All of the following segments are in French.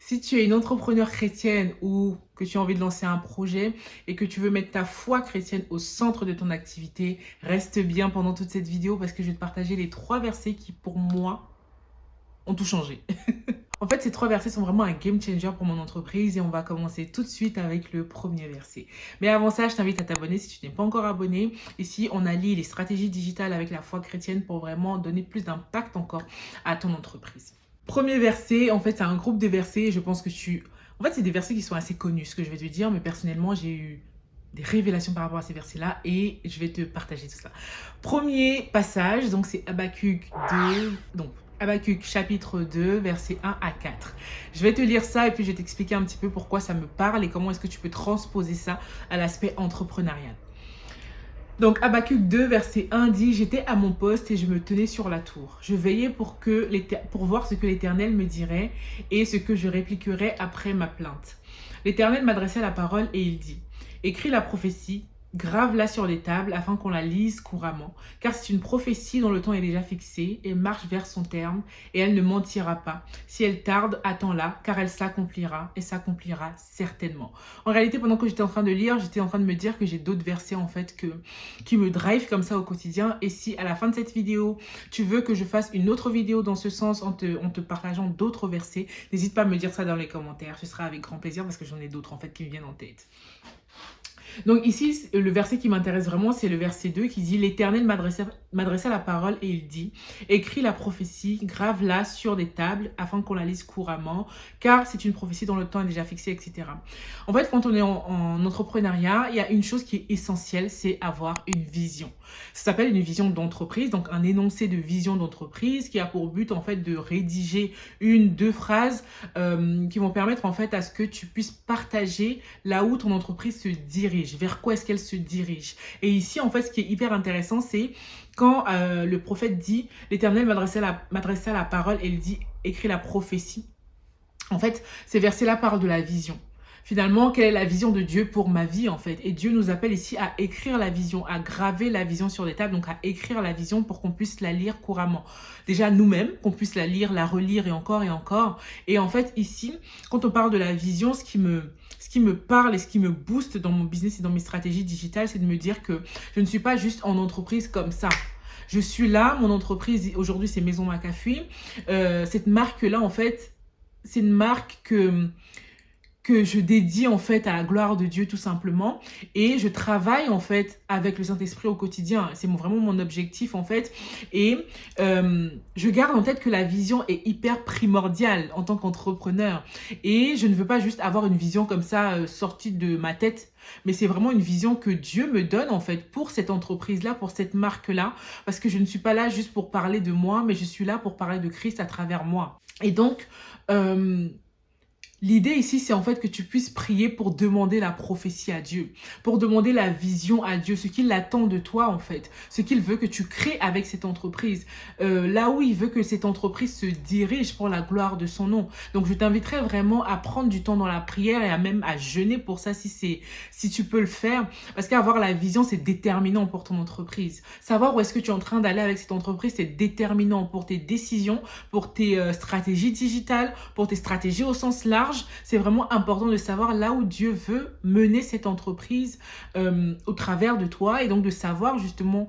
Si tu es une entrepreneure chrétienne ou que tu as envie de lancer un projet et que tu veux mettre ta foi chrétienne au centre de ton activité, reste bien pendant toute cette vidéo parce que je vais te partager les 3 versets qui, pour moi, ont tout changé. En fait, ces 3 versets sont vraiment un game changer pour mon entreprise et on va commencer tout de suite avec le premier verset. Mais avant ça, je t'invite à t'abonner si tu n'es pas encore abonné. Ici, on allie les stratégies digitales avec la foi chrétienne pour vraiment donner plus d'impact encore à ton entreprise. Premier verset, en fait, c'est un groupe de versets. Je pense que En fait, c'est des versets qui sont assez connus, ce que je vais te dire, mais personnellement, j'ai eu des révélations par rapport à ces versets-là et je vais te partager tout ça. Premier passage, donc c'est Habakkuk 2, donc Habakkuk chapitre 2, versets 1 à 4. Je vais te lire ça et puis je vais t'expliquer un petit peu pourquoi ça me parle et comment est-ce que tu peux transposer ça à l'aspect entrepreneurial. Donc Habakkuk 2, verset 1 dit « J'étais à mon poste et je me tenais sur la tour. Je veillais pour voir ce que l'Éternel me dirait et ce que je répliquerais après ma plainte. L'Éternel m'adressait la parole et il dit « Écris la prophétie, grave-la sur les tables afin qu'on la lise couramment, car c'est une prophétie dont le temps est déjà fixé et marche vers son terme, et elle ne mentira pas. Si elle tarde, attends-la, car elle s'accomplira, et s'accomplira certainement. » En réalité, pendant que j'étais en train de lire, j'étais en train de me dire que j'ai d'autres versets en fait qui me drive comme ça au quotidien. Et si à la fin de cette vidéo, tu veux que je fasse une autre vidéo dans ce sens en te partageant d'autres versets, n'hésite pas à me dire ça dans les commentaires. Ce sera avec grand plaisir parce que j'en ai d'autres en fait qui me viennent en tête. Donc ici, le verset qui m'intéresse vraiment, c'est le verset 2 qui dit « L'Éternel m'adressa la parole et il dit « Écris la prophétie, grave-la sur des tables afin qu'on la lise couramment, car c'est une prophétie dont le temps est déjà fixé, etc. » En fait, quand on est en entrepreneuriat, il y a une chose qui est essentielle, c'est avoir une vision. Ça s'appelle une vision d'entreprise, donc un énoncé de vision d'entreprise qui a pour but en fait de rédiger 1-2 phrases qui vont permettre en fait à ce que tu puisses partager là où ton entreprise se dirige, vers quoi est-ce qu'elle se dirige. Et ici en fait ce qui est hyper intéressant c'est quand le prophète dit « L'Éternel m'adressa la parole » et il dit « Écris la prophétie ». En fait ces versets-là parlent de la vision. Finalement, quelle est la vision de Dieu pour ma vie en fait? Et Dieu nous appelle ici à écrire la vision, à graver la vision sur des tables, donc à écrire la vision pour qu'on puisse la lire couramment. Déjà nous-mêmes, qu'on puisse la lire, la relire et encore et encore. Et en fait ici, quand on parle de la vision, ce qui me parle et ce qui me booste dans mon business et dans mes stratégies digitales, c'est de me dire que je ne suis pas juste en entreprise comme ça. Je suis là, mon entreprise, aujourd'hui c'est Maison McAfee. Cette marque-là en fait, c'est une marque que je dédie en fait à la gloire de Dieu tout simplement et je travaille en fait avec le Saint-Esprit au quotidien. C'est vraiment mon objectif en fait et je garde en tête que la vision est hyper primordiale en tant qu'entrepreneur et je ne veux pas juste avoir une vision comme ça sortie de ma tête, mais c'est vraiment une vision que Dieu me donne en fait pour cette entreprise-là, pour cette marque-là, parce que je ne suis pas là juste pour parler de moi, mais je suis là pour parler de Christ à travers moi. Et donc, l'idée ici, c'est en fait que tu puisses prier pour demander la prophétie à Dieu, pour demander la vision à Dieu, ce qu'il attend de toi en fait, ce qu'il veut que tu crées avec cette entreprise, là où il veut que cette entreprise se dirige pour la gloire de son nom. Donc je t'inviterai vraiment à prendre du temps dans la prière et même à jeûner pour ça si tu peux le faire, parce qu'avoir la vision, c'est déterminant pour ton entreprise. Savoir où est-ce que tu es en train d'aller avec cette entreprise, c'est déterminant pour tes décisions, pour tes stratégies digitales, pour tes stratégies au sens large. C'est vraiment important de savoir là où Dieu veut mener cette entreprise au travers de toi et donc de savoir justement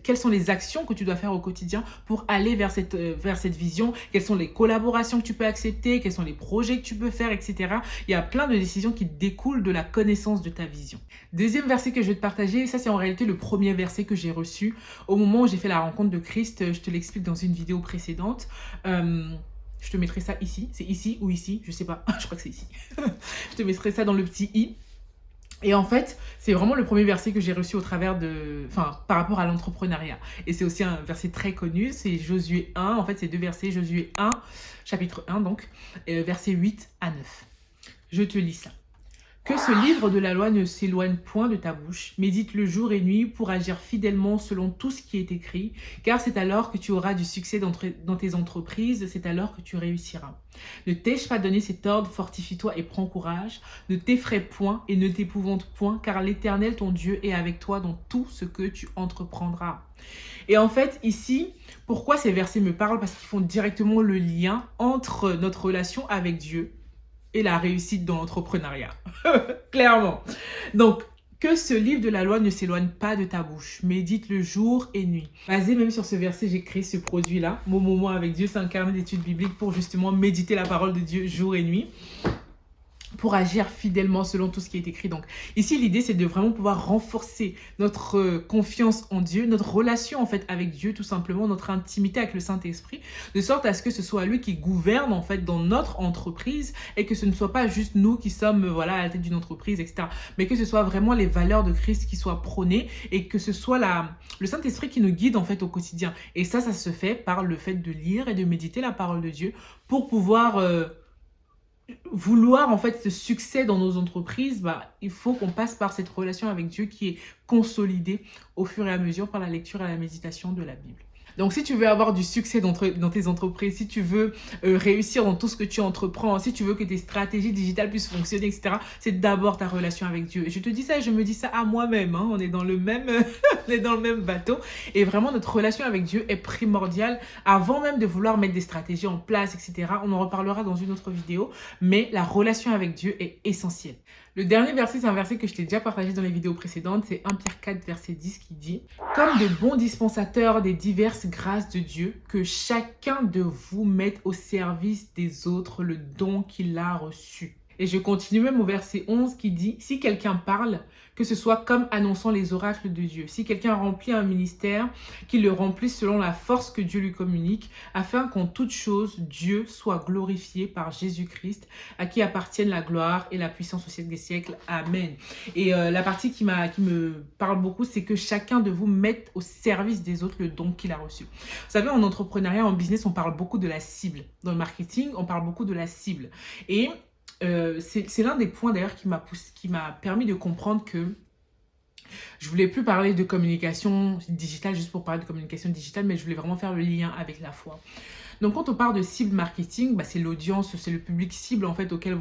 quelles sont les actions que tu dois faire au quotidien pour aller vers cette vision, quelles sont les collaborations que tu peux accepter, quels sont les projets que tu peux faire, etc. Il y a plein de décisions qui découlent de la connaissance de ta vision. Deuxième verset que je vais te partager, ça c'est en réalité le premier verset que j'ai reçu au moment où j'ai fait la rencontre de Christ. Je te l'explique dans une vidéo précédente. Je te mettrai ça ici. C'est ici ou ici, je sais pas. Je crois que c'est ici. Je te mettrai ça dans le petit i. Et en fait, c'est vraiment le premier verset que j'ai reçu par rapport à l'entrepreneuriat. Et c'est aussi un verset très connu, c'est Josué 1. En fait, c'est 2 versets, Josué 1, chapitre 1 donc, versets 8 à 9. Je te lis ça. Que ce livre de la loi ne s'éloigne point de ta bouche. Médite-le jour et nuit pour agir fidèlement selon tout ce qui est écrit, car c'est alors que tu auras du succès dans tes entreprises, c'est alors que tu réussiras. Ne t'ai-je pas donné cet ordre, fortifie-toi et prends courage. Ne t'effraie point et ne t'épouvante point, car l'Éternel ton Dieu est avec toi dans tout ce que tu entreprendras. Et en fait, ici, pourquoi ces versets me parlent? Parce qu'ils font directement le lien entre notre relation avec Dieu et la réussite dans l'entrepreneuriat. Clairement. Donc, que ce livre de la loi ne s'éloigne pas de ta bouche. Médite le jour et nuit. Basé même sur ce verset, j'ai créé ce produit-là. Mon moment avec Dieu, c'est un carnet d'études bibliques pour justement méditer la parole de Dieu jour et nuit, pour agir fidèlement selon tout ce qui est écrit. Donc ici, l'idée, c'est de vraiment pouvoir renforcer notre confiance en Dieu, notre relation en fait avec Dieu, tout simplement, notre intimité avec le Saint-Esprit, de sorte à ce que ce soit lui qui gouverne en fait dans notre entreprise et que ce ne soit pas juste nous qui sommes voilà, à la tête d'une entreprise, etc. Mais que ce soit vraiment les valeurs de Christ qui soient prônées et que ce soit le Saint-Esprit qui nous guide en fait au quotidien. Et ça se fait par le fait de lire et de méditer la parole de Dieu pour pouvoir vouloir en fait ce succès dans nos entreprises. Il faut qu'on passe par cette relation avec Dieu qui est consolidée au fur et à mesure par la lecture et la méditation de la Bible. Donc, si tu veux avoir du succès dans tes entreprises, si tu veux réussir dans tout ce que tu entreprends, si tu veux que tes stratégies digitales puissent fonctionner, etc., c'est d'abord ta relation avec Dieu. Et je te dis ça, je me dis ça à moi-même. On est dans le même, on est dans le même bateau. Et vraiment, notre relation avec Dieu est primordiale avant même de vouloir mettre des stratégies en place, etc. On en reparlera dans une autre vidéo. Mais la relation avec Dieu est essentielle. Le dernier verset, c'est un verset que je t'ai déjà partagé dans les vidéos précédentes. C'est 1 Pierre 4, verset 10 qui dit « Comme de bons dispensateurs des diverses grâces de Dieu, que chacun de vous mette au service des autres le don qu'il a reçu. » Et je continue même au verset 11 qui dit « Si quelqu'un parle, que ce soit comme annonçant les oracles de Dieu. Si quelqu'un remplit un ministère, qu'il le remplisse selon la force que Dieu lui communique, afin qu'en toute chose, Dieu soit glorifié par Jésus-Christ, à qui appartiennent la gloire et la puissance au siècle des siècles. Amen. » Et la partie qui me parle beaucoup, c'est que chacun de vous mette au service des autres le don qu'il a reçu. Vous savez, en entrepreneuriat, en business, on parle beaucoup de la cible. Dans le marketing, on parle beaucoup de la cible. Et c'est l'un des points d'ailleurs qui m'a permis de comprendre que je voulais plus parler de communication digitale juste pour parler de communication digitale, mais je voulais vraiment faire le lien avec la foi. Donc, quand on parle de cible marketing, c'est l'audience, c'est le public cible en fait auquel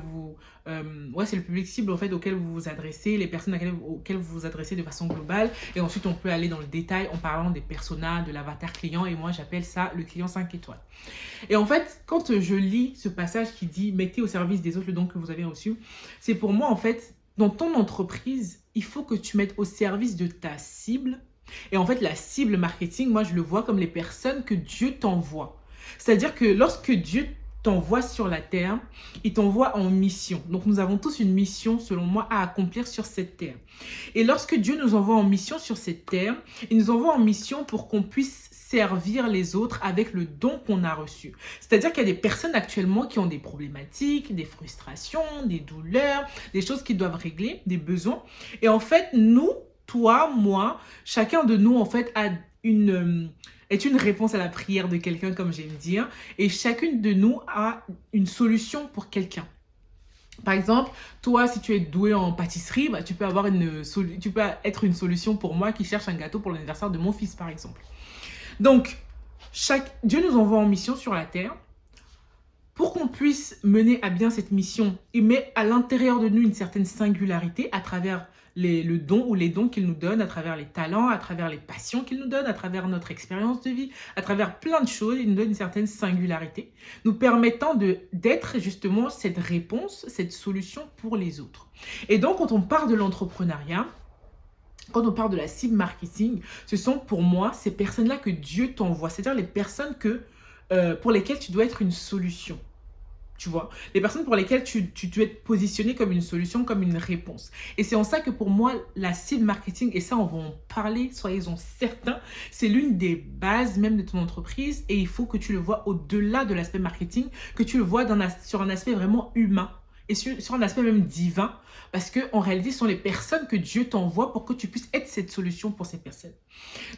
c'est le public cible en fait auquel vous vous adressez, les personnes auxquelles vous vous adressez de façon globale. Et ensuite, on peut aller dans le détail en parlant des personas, de l'avatar client. Et moi, j'appelle ça le client 5 étoiles. Et en fait, quand je lis ce passage qui dit « Mettez au service des autres le don que vous avez reçu », c'est pour moi en fait, dans ton entreprise, il faut que tu mettes au service de ta cible. Et en fait, la cible marketing, moi, je le vois comme les personnes que Dieu t'envoie. C'est-à-dire que lorsque Dieu t'envoie sur la terre, il t'envoie en mission. Donc, nous avons tous une mission, selon moi, à accomplir sur cette terre. Et lorsque Dieu nous envoie en mission sur cette terre, il nous envoie en mission pour qu'on puisse servir les autres avec le don qu'on a reçu. C'est-à-dire qu'il y a des personnes actuellement qui ont des problématiques, des frustrations, des douleurs, des choses qu'ils doivent régler, des besoins. Et en fait, nous, toi, moi, chacun de nous, en fait, est une réponse à la prière de quelqu'un, comme j'aime dire. Et chacune de nous a une solution pour quelqu'un. Par exemple, toi, si tu es doué en pâtisserie, tu peux être une solution pour moi qui cherche un gâteau pour l'anniversaire de mon fils, par exemple. Donc, Dieu nous envoie en mission sur la terre. Pour qu'on puisse mener à bien cette mission, il met à l'intérieur de nous une certaine singularité à travers le don ou les dons qu'il nous donne, à travers les talents, à travers les passions qu'il nous donne, à travers notre expérience de vie, à travers plein de choses. Il nous donne une certaine singularité, nous permettant d'être justement cette réponse, cette solution pour les autres. Et donc, quand on parle de l'entrepreneuriat, quand on parle de la cible marketing, ce sont pour moi ces personnes-là que Dieu t'envoie, c'est-à-dire les personnes pour lesquelles tu dois être une solution. Tu vois, les personnes pour lesquelles tu dois être positionné comme une solution, comme une réponse. Et c'est en ça que pour moi, la cible marketing, et ça on va en parler, soyez-en certains, c'est l'une des bases même de ton entreprise. Et il faut que tu le vois au-delà de l'aspect marketing, que tu le vois sur un aspect vraiment humain. Et sur un aspect même divin, parce qu'en réalité, ce sont les personnes que Dieu t'envoie pour que tu puisses être cette solution pour ces personnes.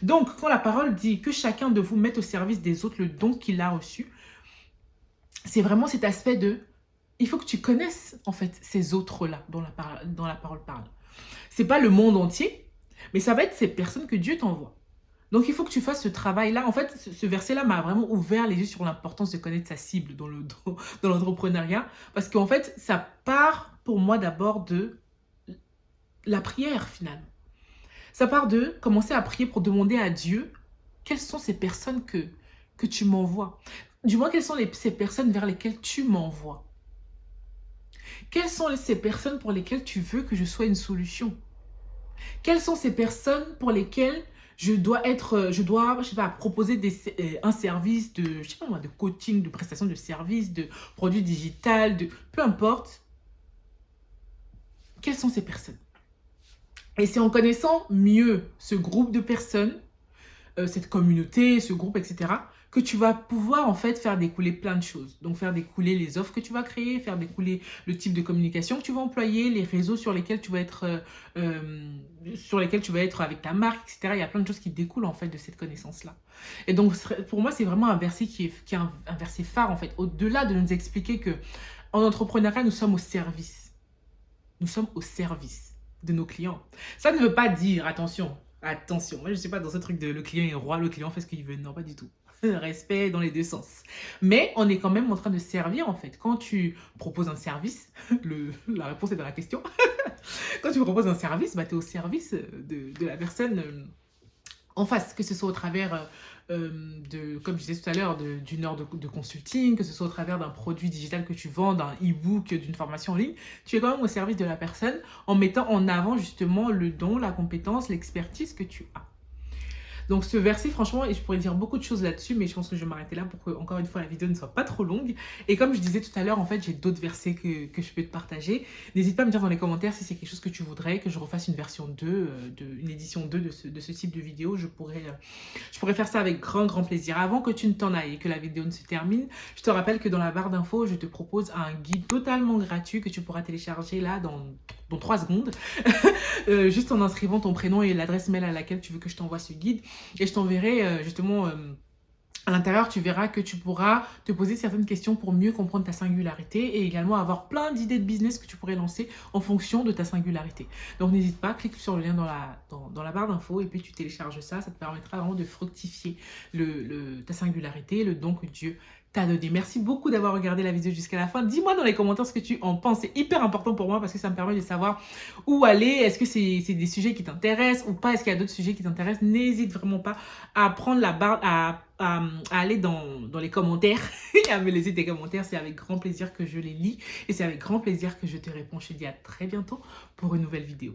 Donc, quand la parole dit que chacun de vous mette au service des autres le don qu'il a reçu, c'est vraiment cet aspect il faut que tu connaisses en fait ces autres-là dont la parole parle. C'est pas le monde entier, mais ça va être ces personnes que Dieu t'envoie. Donc, il faut que tu fasses ce travail-là. En fait, ce verset-là m'a vraiment ouvert les yeux sur l'importance de connaître sa cible dans l'entrepreneuriat. Parce qu'en fait, ça part pour moi d'abord de la prière finalement. Ça part de commencer à prier pour demander à Dieu quelles sont ces personnes que tu m'envoies. Du moins, quelles sont ces personnes vers lesquelles tu m'envoies. Quelles sont ces personnes pour lesquelles tu veux que je sois une solution? Quelles sont ces personnes pour lesquelles je sais pas, proposer un service de, je sais pas moi, de coaching, de prestation de services, de produits digital, peu importe. Quelles sont ces personnes? Et c'est en connaissant mieux ce groupe de personnes, cette communauté, ce groupe, etc., que tu vas pouvoir en fait faire découler plein de choses. Donc faire découler les offres que tu vas créer, faire découler le type de communication que tu vas employer, les réseaux sur lesquels tu vas être avec ta marque, etc. Il y a plein de choses qui découlent en fait de cette connaissance-là. Et donc pour moi, c'est vraiment un verset qui est un verset phare en fait. Au-delà de nous expliquer que en entrepreneuriat, nous sommes au service. Nous sommes au service de nos clients. Ça ne veut pas dire, attention, attention, moi je ne suis pas dans ce truc de le client est roi, le client fait ce qu'il veut. Non, pas du tout. Respect dans les deux sens. Mais on est quand même en train de servir en fait. Quand tu proposes un service, la réponse est dans la question. Quand tu proposes un service, bah, tu es au service de la personne en face, que ce soit au travers comme je disais tout à l'heure, d'une heure de consulting, que ce soit au travers d'un produit digital que tu vends, d'un e-book, d'une formation en ligne, tu es quand même au service de la personne en mettant en avant justement le don, la compétence, l'expertise que tu as. Donc ce verset, franchement, et je pourrais dire beaucoup de choses là-dessus, mais je pense que je vais m'arrêter là pour que, encore une fois, la vidéo ne soit pas trop longue. Et comme je disais tout à l'heure, en fait, j'ai d'autres versets que je peux te partager. N'hésite pas à me dire dans les commentaires si c'est quelque chose que tu voudrais, que je refasse une version 2, une édition 2 de ce type de vidéo. Je pourrais faire ça avec grand, grand plaisir. Avant que tu ne t'en ailles et que la vidéo ne se termine, je te rappelle que dans la barre d'infos, je te propose un guide totalement gratuit que tu pourras télécharger là dans 3 secondes, juste en inscrivant ton prénom et l'adresse mail à laquelle tu veux que je t'envoie ce guide. Et je t'enverrai justement à l'intérieur, tu verras que tu pourras te poser certaines questions pour mieux comprendre ta singularité et également avoir plein d'idées de business que tu pourrais lancer en fonction de ta singularité. Donc n'hésite pas, clique sur le lien dans la barre d'infos et puis tu télécharges ça. Ça te permettra vraiment de fructifier ta singularité, le don que Dieu t'a donné. Merci beaucoup d'avoir regardé la vidéo jusqu'à la fin. Dis-moi dans les commentaires ce que tu en penses. C'est hyper important pour moi parce que ça me permet de savoir où aller. Est-ce que c'est des sujets qui t'intéressent ou pas? Est-ce qu'il y a d'autres sujets qui t'intéressent? N'hésite vraiment pas à prendre la barre, à aller dans les commentaires et à me laisser tes commentaires. C'est avec grand plaisir que je les lis et c'est avec grand plaisir que je te réponds. Je te dis à très bientôt pour une nouvelle vidéo.